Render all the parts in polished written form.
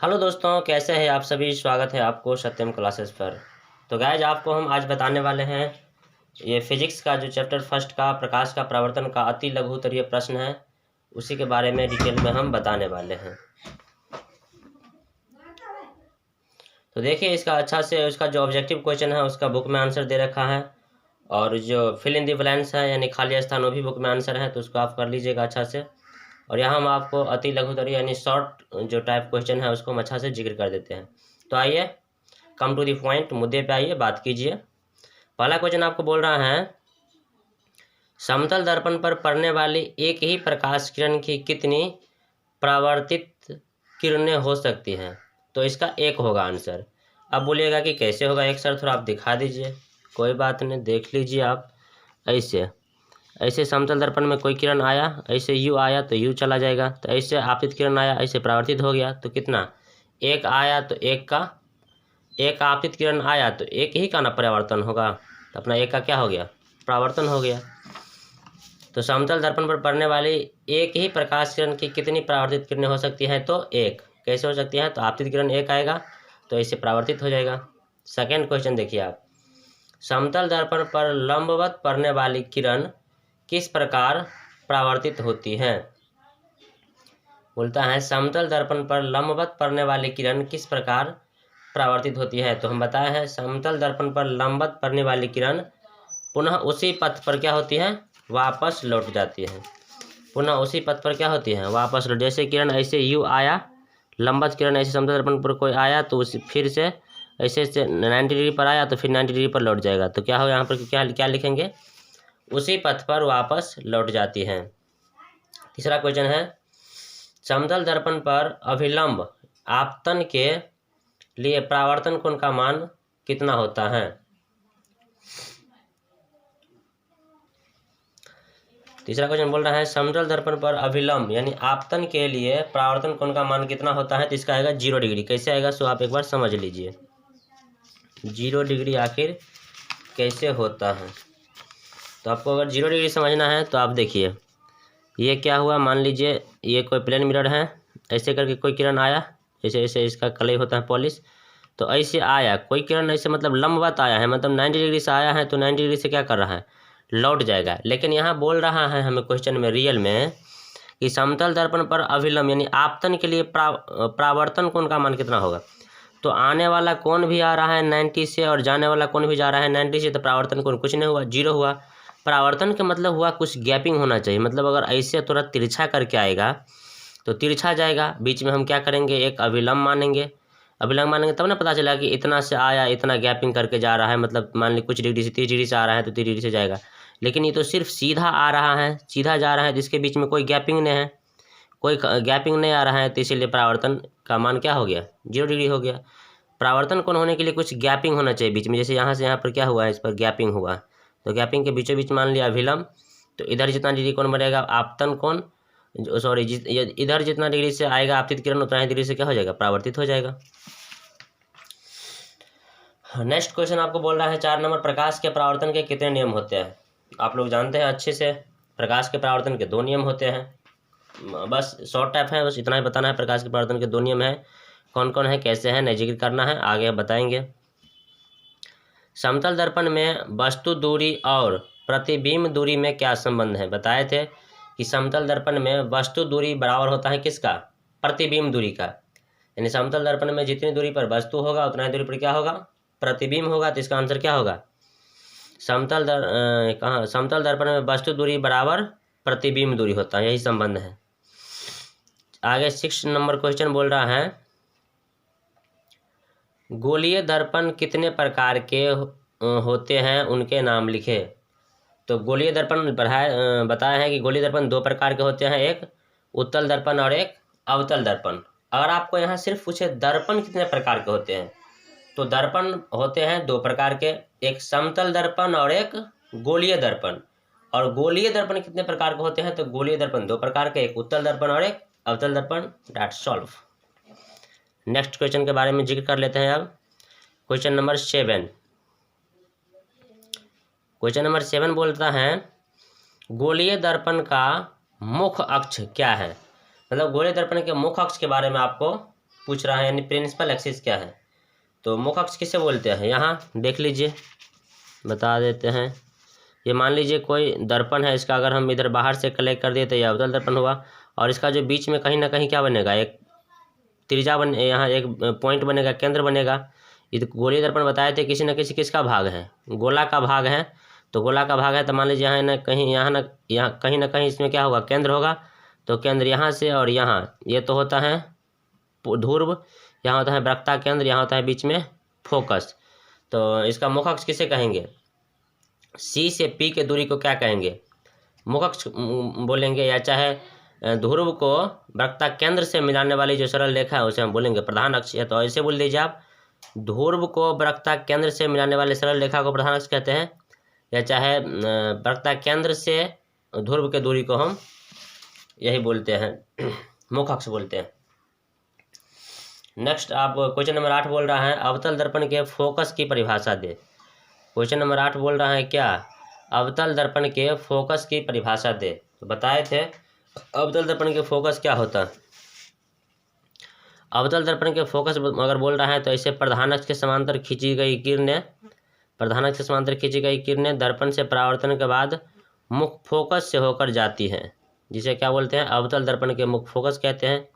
Hello दोस्तों, कैसे हैं आप सभी। स्वागत है आपको सत्यम क्लासेस पर। तो गाइज आपको हम आज बताने वाले हैं ये फिजिक्स का जो चैप्टर फर्स्ट का प्रकाश का परावर्तन का अति लघुत्तरीय प्रश्न है, उसी के बारे में डिटेल में हम बताने वाले हैं। तो देखिए इसका अच्छा से उसका जो ऑब्जेक्टिव क्वेश्चन है उसका बुक में आंसर दे रखा है, और जो फिल इन द ब्लैंक्स है यानी खाली स्थान वो भी बुक में आंसर है, तो उसको आप कर लीजिएगा अच्छा से। और यहाँ हम आपको अति लघुत्तरीय यानी शॉर्ट जो टाइप क्वेश्चन है उसको हम अच्छा से जिक्र कर देते हैं। तो आइए कम टू द पॉइंट, मुद्दे पे आइए, बात कीजिए। पहला क्वेश्चन आपको बोल रहा है समतल दर्पण पर पड़ने वाली एक ही प्रकाश किरण की कितनी परावर्तित किरणें हो सकती हैं। तो इसका एक होगा आंसर। अब बोलिएगा कि कैसे होगा एक सर, थोड़ा आप दिखा दीजिए। कोई बात नहीं, देख लीजिए आप। ऐसे ऐसे समतल दर्पण में कोई किरण आया, ऐसे यू आया तो यू चला जाएगा, तो ऐसे आपतित किरण आया, ऐसे परावर्तित हो गया, तो कितना, एक आया तो एक आपतित किरण आया तो एक ही का ना परावर्तन होगा, तो अपना एक का क्या हो गया, परावर्तन हो गया। तो समतल दर्पण पर पड़ने वाली एक ही प्रकाश किरण की कितनी परावर्तित किरणें हो सकती है, तो एक। कैसे हो सकती है, तो आपतित किरण एक आएगा तो ऐसे परावर्तित हो जाएगा। सेकेंड क्वेश्चन देखिए आप, समतल दर्पण पर लंबवत पड़ने वाली किरण किस प्रकार परावर्तित होती है। बोलता है समतल दर्पण पर लंबवत पड़ने वाली किरण किस प्रकार परावर्तित होती है। तो हम बताए हैं समतल दर्पण पर लंबवत पड़ने वाली किरण पुनः उसी पथ पर क्या होती है, वापस लौट जाती है। पुनः उसी पथ पर क्या होती है, वापस लौट। जैसे किरण ऐसे यू आया, लंबवत किरण ऐसे समतल दर्पण पर कोई आया तो उसी फिर से ऐसे 90 डिग्री पर आया तो फिर 90 डिग्री पर लौट जाएगा। तो क्या हो, यहाँ पर क्या क्या लिखेंगे, उसी पथ पर वापस लौट जाती हैं। तीसरा क्वेश्चन है समतल दर्पण पर अभिलंब आपतन के लिए परावर्तन कोण का मान कितना होता है। तीसरा क्वेश्चन बोल रहा है समतल दर्पण पर अभिलंब यानी आपतन के लिए परावर्तन कोण का मान कितना होता है। तो इसका आएगा 0 डिग्री। कैसे आएगा, सो आप एक बार समझ लीजिए 0 डिग्री आखिर कैसे होता है। तो आपको अगर 0 डिग्री समझना है तो आप देखिए, ये क्या हुआ, मान लीजिए ये कोई प्लेन मिरर है, ऐसे करके कोई किरण आया, ऐसे ऐसे इसका कलर होता है पॉलिश, तो ऐसे आया कोई किरण, ऐसे मतलब लंबवत आया है, मतलब 90 डिग्री से आया है, तो 90 डिग्री से क्या कर रहा है, लौट जाएगा। लेकिन यहाँ बोल रहा है हमें क्वेश्चन में रियल में कि समतल दर्पण पर अभिलंब यानी आपतन के लिए परावर्तन कोण का मान कितना होगा। तो आने वाला कोण भी आ रहा है 90 से और जाने वाला कोण भी जा रहा है 90 से, तो परावर्तन कोण कुछ नहीं हुआ, 0 हुआ। परावर्तन का मतलब हुआ कुछ गैपिंग होना चाहिए, मतलब अगर ऐसे थोड़ा तिरछा करके आएगा तो तिरछा जाएगा, बीच में हम क्या करेंगे, एक अभिलंब मानेंगे। अभिलंब मानेंगे तब ना पता चला कि इतना से आया, इतना गैपिंग करके जा रहा है, मतलब मान ली कुछ डिग्री से 30 डिग्री से आ रहा है तो 30 डिग्री से जाएगा। लेकिन ये तो सिर्फ सीधा आ रहा है, सीधा जा रहा है, जिसके बीच में कोई गैपिंग नहीं है, कोई गैपिंग नहीं आ रहा है, तो इसीलिए परावर्तन का मान क्या हो गया, 0 डिग्री हो गया। परावर्तन कोण होने के लिए कुछ गैपिंग होना चाहिए बीच में, जैसे यहाँ से यहाँ पर क्या हुआ है, इस पर गैपिंग हुआ, तो गैपिंग के बीचों बीच मान लिया अभिलंब, तो इधर जितना डिग्री कोण बनेगा आपतन कोण, सॉरी इधर जितना डिग्री से आएगा आपतित किरण उतना ही डिग्री से क्या हो जाएगा, परावर्तित हो जाएगा। नेक्स्ट क्वेश्चन आपको बोल रहा है 4 नंबर, प्रकाश के परावर्तन के कितने नियम होते हैं। आप लोग जानते हैं अच्छे से, प्रकाश के परावर्तन के 2 नियम होते हैं। बस शॉर्ट टाइप है, बस इतना ही बताना है, प्रकाश के परावर्तन के 2 नियम है। कौन कौन है, कैसे है, नहीं जिक्र करना है, आगे बताएंगे। समतल दर्पण में वस्तु दूरी और प्रतिबिंब दूरी में क्या संबंध है। बताए थे कि समतल दर्पण में वस्तु दूरी बराबर होता है किसका, प्रतिबिंब दूरी का। यानी समतल दर्पण में जितनी दूरी पर वस्तु होगा उतना ही दूरी पर क्या होगा, प्रतिबिंब होगा। तो इसका आंसर क्या होगा, समतल दर्पण में वस्तु दूरी बराबर प्रतिबिंब दूरी होता है, यही संबंध है। आगे 6 नंबर क्वेश्चन बोल रहा है गोलीय दर्पण कितने प्रकार के होते हैं, उनके नाम लिखे। तो गोलीय दर्पण बताया है कि गोलीय दर्पण 2 प्रकार के होते हैं, एक उत्तल दर्पण और एक अवतल दर्पण। अगर आपको यहाँ सिर्फ पूछे दर्पण कितने प्रकार के होते हैं, तो दर्पण होते हैं 2 प्रकार के, एक समतल दर्पण और एक गोलीय दर्पण। और गोलीय दर्पण कितने प्रकार के होते हैं, तो गोलीय दर्पण 2 प्रकार के, एक उत्तल दर्पण और एक अवतल दर्पण। That's solve. नेक्स्ट क्वेश्चन के बारे में जिक्र कर लेते हैं अब। Question number 7। क्वेश्चन नंबर 7 बोलता है गोलीय दर्पण का मुख्य अक्ष क्या है। मतलब गोलीय दर्पण के मुख्य अक्ष के बारे में आपको पूछ रहा है, यानी प्रिंसिपल एक्सिस क्या है। तो मुख्य अक्ष किसे बोलते हैं, यहाँ देख लीजिए, बता देते हैं। ये मान लीजिए कोई दर्पण है, इसका अगर हम इधर बाहर से कलेक्ट कर दिए तो यह अवतल दर्पण हुआ, और इसका जो बीच में कहीं ना कहीं क्या बनेगा, एक त्रिज्या बने, यहाँ एक पॉइंट बनेगा, केंद्र बनेगा। ये गोलीय दर्पण बताए थे किसी न किसी किसका भाग है, गोला का भाग है। तो गोला का भाग है तो मान लीजिए यहाँ ना कहीं, यहाँ कहीं ना कहीं इसमें क्या होगा, केंद्र होगा। तो केंद्र यहाँ से और यहाँ, ये तो होता है ध्रुव, यहाँ होता है वक्रता केंद्र, यहाँ होता है बीच में फोकस। तो इसका मुख्य अक्ष किसे कहेंगे, सी से पी के दूरी को क्या कहेंगे, मुख्य अक्ष बोलेंगे, या चाहे ध्रुव को वक्रता केंद्र से मिलाने वाली जो सरल रेखा है उसे हम बोलेंगे प्रधान अक्ष है। तो ऐसे बोल दीजिए आप, ध्रुव को वक्रता केंद्र से मिलाने वाले सरल रेखा को प्रधान अक्ष कहते हैं, या चाहे वक्रता केंद्र से ध्रुव के दूरी को हम यही बोलते हैं मुख्य अक्ष बोलते हैं। नेक्स्ट आप क्वेश्चन नंबर 8 बोल रहा है अवतल दर्पण के फोकस की परिभाषा दे। क्वेश्चन नंबर 8 बोल रहा है क्या, अवतल दर्पण के फोकस की परिभाषा दे। तो बताए थे अवतल दर्पण के फोकस क्या होता है। अवतल दर्पण के फोकस अगर बोल रहा है तो ऐसे प्रधान अक्ष के समांतर खींची गई किरणें, प्रधान अक्ष के समांतर खींची गई किरणें दर्पण से परावर्तन के बाद मुख्य फोकस से होकर जाती हैं, जिसे क्या बोलते हैं, अवतल दर्पण के मुख्य फोकस कहते हैं।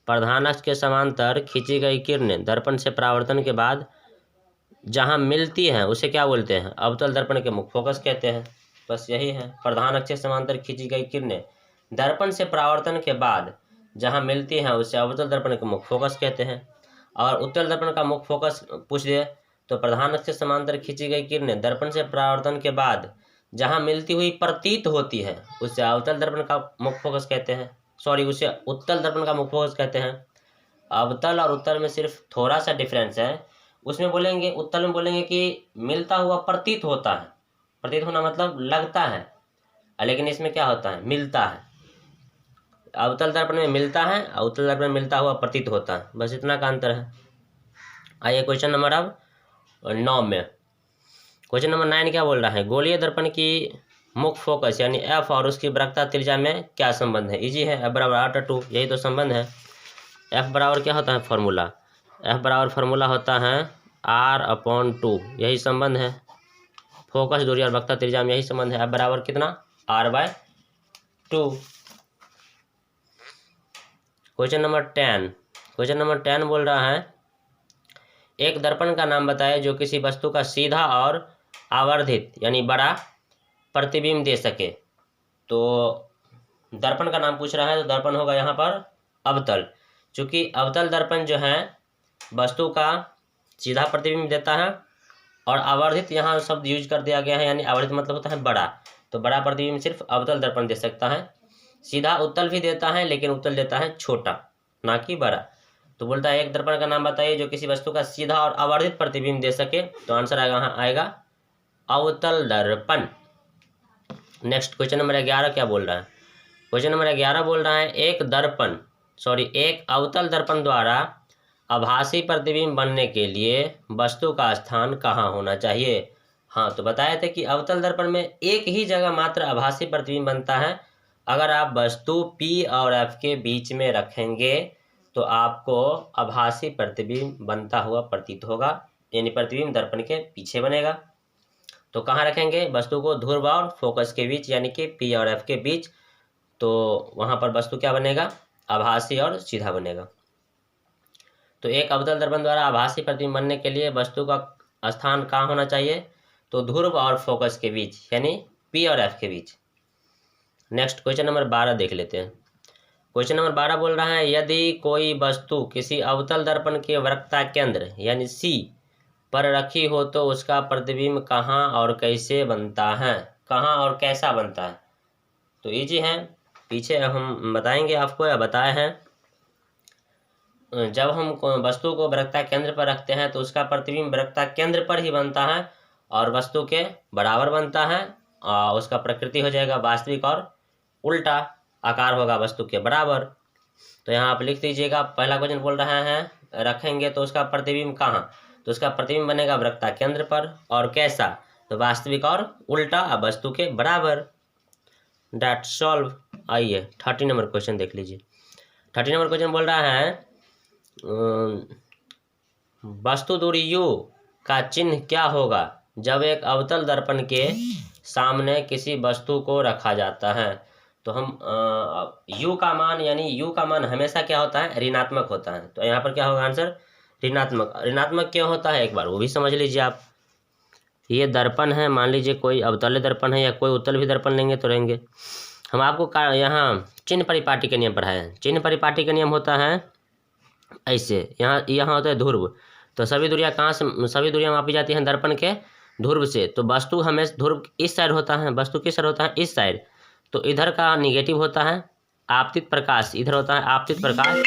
प्रधान अक्ष के समांतर खींची गई किरणें दर्पण से परावर्तन के बाद जहां मिलती हैं उसे क्या बोलते हैं, अवतल दर्पण के मुख्य फोकस कहते हैं। बस यही है, प्रधान अक्ष के समांतर खींची गई किरणें दर्पण से परावर्तन के बाद जहां मिलती हैं उसे अवतल दर्पण के मुख्य फोकस कहते हैं। और उत्तल दर्पण का मुख्य फोकस पूछ दे तो प्रधान अक्ष के समांतर खींची गई किरणें दर्पण से परावर्तन के बाद जहां मिलती हुई प्रतीत होती है उसे अवतल दर्पण का मुख्य फोकस कहते हैं, सॉरी उसे उत्तल दर्पण का मुख्य फोकस कहते हैं। अवतल और उत्तल में सिर्फ थोड़ा सा डिफरेंस है, उसमें बोलेंगे, उत्तल में बोलेंगे कि मिलता हुआ प्रतीत होता है, प्रतीत होना मतलब लगता है, लेकिन इसमें क्या होता है, मिलता है। अवतल दर्पण में मिलता है और उत्तल दर्पण में मिलता हुआ प्रतीत होता है, बस इतना का अंतर है। आइए क्वेश्चन नंबर अब 9 में, क्वेश्चन नंबर 9 क्या बोल रहा है, गोलीय दर्पण की मुख्य फोकस यानी एफ और उसकी वक्रता त्रिज्या में क्या संबंध है। इजी है, एफ बराबर r/2, यही तो संबंध है। एफ बराबर क्या होता है फॉर्मूला, एफ बराबर फार्मूला होता है r/2, यही संबंध है। फोकस दूरी और वक्रता त्रिज्या में यही संबंध है, एफ बराबर कितना, r/2। Question number 10, question number 10 बोल रहा है एक दर्पण का नाम बताए जो किसी वस्तु का सीधा और आवर्धित यानी बड़ा प्रतिबिंब दे सके। तो दर्पण का नाम पूछ रहा है, तो दर्पण होगा यहाँ पर अवतल, चूंकि अवतल दर्पण जो है वस्तु का सीधा प्रतिबिंब देता है, और आवर्धित यहाँ शब्द यूज कर दिया गया है, यानी आवर्धित मतलब होता है बड़ा, तो बड़ा प्रतिबिंब सिर्फ अवतल दर्पण दे सकता है। सीधा उत्तल भी देता है, लेकिन उत्तल देता है छोटा, ना कि बड़ा। तो बोलता है एक दर्पण का नाम बताइए जो किसी वस्तु का सीधा और आवर्धित प्रतिबिंब दे सके। तो आंसर आएगा अवतल दर्पण। नेक्स्ट क्वेश्चन नंबर 11 क्या बोल रहा है, क्वेश्चन नंबर 11 बोल रहा है एक अवतल दर्पण द्वारा आभासी प्रतिबिंब बनने के लिए वस्तु का स्थान कहाँ होना चाहिए। हाँ, तो बताए थे कि अवतल दर्पण में एक ही जगह मात्र आभासी प्रतिबिंब बनता है। अगर आप वस्तु P और F के बीच में रखेंगे तो आपको आभासी प्रतिबिंब बनता हुआ प्रतीत होगा, यानी प्रतिबिंब दर्पण के पीछे बनेगा। तो कहाँ रखेंगे, वस्तु को ध्रुव और फोकस के बीच, यानी कि P और F के बीच, तो वहाँ पर वस्तु क्या बनेगा, आभासी और सीधा बनेगा। तो एक अवतल दर्पण द्वारा आभासी प्रतिबिंब बनने के लिए वस्तु का स्थान कहाँ होना चाहिए, तो ध्रुव और फोकस के बीच, यानी P और F के बीच। नेक्स्ट क्वेश्चन नंबर 12 देख लेते हैं। क्वेश्चन नंबर 12 बोल रहा है यदि कोई वस्तु किसी अवतल दर्पण के वक्रता केंद्र यानी C पर रखी हो तो उसका प्रतिबिंब कहाँ और कैसे बनता है, कहाँ और कैसा बनता है। तो इजी है, पीछे हम बताएंगे आपको, या बताए हैं। जब हम वस्तु को वक्रता केंद्र पर रखते हैं तो उसका प्रतिबिंब वक्रता केंद्र पर ही बनता है और वस्तु के बराबर बनता है, और उसका प्रकृति हो जाएगा वास्तविक और उल्टा आकार होगा वस्तु के बराबर। तो यहाँ आप लिख दीजिएगा, पहला क्वेश्चन बोल रहा है रखेंगे तो उसका प्रतिबिंब कहाँ, तो उसका प्रतिबिंब बनेगा वक्रता केंद्र पर, और कैसा, तो वास्तविक और उल्टा वस्तु के बराबर। That solve. आइए 30 नंबर क्वेश्चन देख लीजिए। 30 नंबर क्वेश्चन बोल रहा है वस्तु दूरी U का चिन्ह क्या होगा जब एक अवतल दर्पण के सामने किसी वस्तु को रखा जाता है? तो हम U का मान, यानी U का मान हमेशा क्या होता है, ऋणात्मक होता है। तो यहाँ पर क्या होगा आंसर, ऋणात्मक। ऋणात्मक क्यों होता है एक बार वो भी समझ लीजिए आप। ये दर्पण है, मान लीजिए कोई अवतल दर्पण है या कोई उत्तल भी दर्पण लेंगे तो रहेंगे। हम आपको यहाँ चिन्ह परिपाटी के नियम पढ़ाए हैं। चिन्ह परिपाटी का नियम होता है ऐसे, यहाँ होता है ध्रुव। तो सभी दूरियां कहाँ से, सभी दूरियां मापी जाती हैं दर्पण के ध्रुव से। तो वस्तु हमेशा ध्रुव इस साइड होता है, वस्तु किस साइड होता है, इस साइड। तो इधर का निगेटिव होता है आपतित प्रकाश, इधर होता है आपतित प्रकाश,